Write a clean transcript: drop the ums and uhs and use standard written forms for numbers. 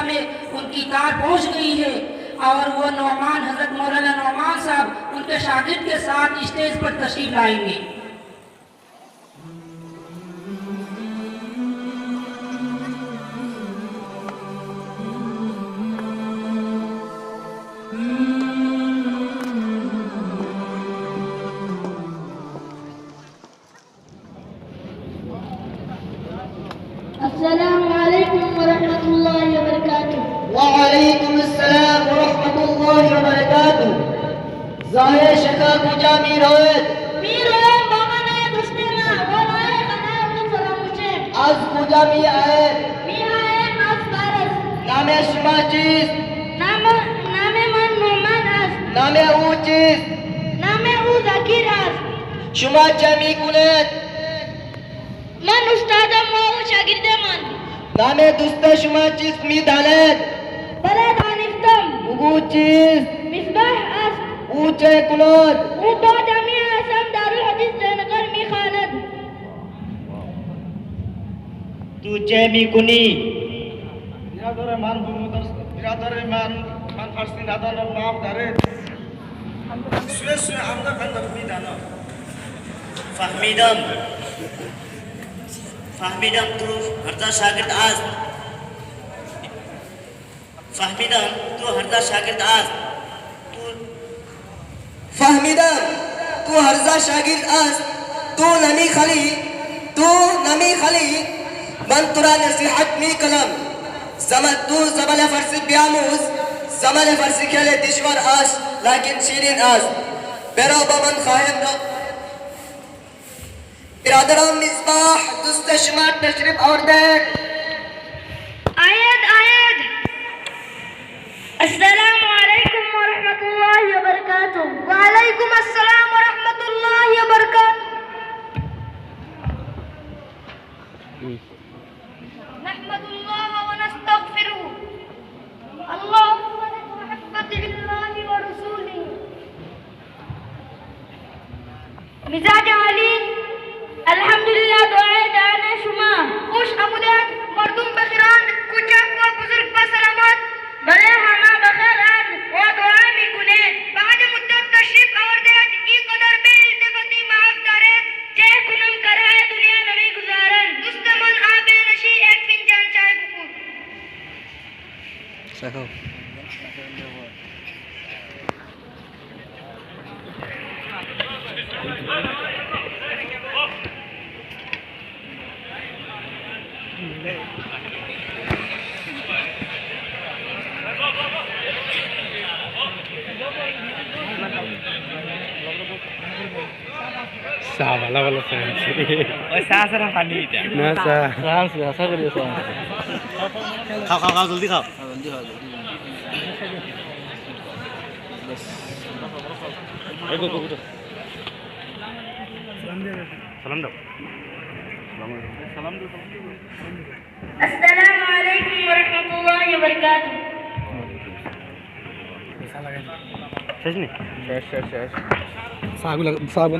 में उनकी कार पहुंच गई है और वो नौमान हजरत मौलाना नौमान साहब उनके शागिर्द के साथ स्टेज पर तशरीफ लाएंगे। अस्सलामु अलैकुम वरहमतुल्लाहि वबरकातुहू। वालेकुम अस्सलाम वरहमतुल्लाहि वबरकातुहू। ज़ाहिर शका कुजा मीर होयत मीरो बागाने दुस्तेना वलाए कना सलामुचे आज कुजा मी आए मी आए मास बारस नामे शुमा चीज नामे मन मोहम्मद अस नामे ऊ चीज नामे उ जाकिर अस शुमा जमी कुनेत मन उस्तादम व शागिर्दे मन नामे दुस्ता शुमा चीज मी दालेत बला दानिफ्तम उगू चीज मिसबाह अस ऊंचे कुलोत उ दो जमी असम दारुल हदीस जयनगर मी खानद तू जेमी कुनी बिरादर मान फारसी नादान माफ दारे स्वे आमदा खंदर मी दाना फहमीदम तू हरदा शागिर्द आज फहमीदम तू हरदा शागिर्द आज फहमीदम तू हर्जा शागिर्द आज तू नमी खली मन तुरा नसीहत मी कलम जमत तू जबल फरसी ब्यामूज जमल फरसी खेले दिशवर आश लेकिन शीरीन आज बेरो बमन खायम रब बिरादरों मिसबाह दुस्त शुमार तशरीफ और देख आयद अस्सलामु अलैकुम वरहमतुल्लाहि वबरकातुहू। वालेकुम अस्सलाम वरहमतुल्लाहि वबरकातुहू। नहमदुल्लाह व नस्तगफिरुहु। अल्लाहुम्मा नहब्बत लिल्लाहि व रसूलिही। मिजाज अली अल्हम्दुलिल्लाह दुआए दाने शुमा खुश आमदेद मर्दुम बखिरान कुचक व बुजुर्ग पर सलामत भले हमा बखैर आज व दुआ मी कुने बाद मुद्दत तशरीफ और देत की कदर बे इल्तिफाती माफ दारे जे कुनम करे दुनिया नवी गुजारन दुश्मन आबे नशी एक फिंजान चाय गुफूर सको Salah wala sih. और सासरा खानी था Nasa. ऐसा करिए सो खाओ जल्दी खाओ सलाम दो अस्सलामु अलैकुम वरहमतुल्लाहि वबरकातुहू। शेष नहीं Sagu sagu.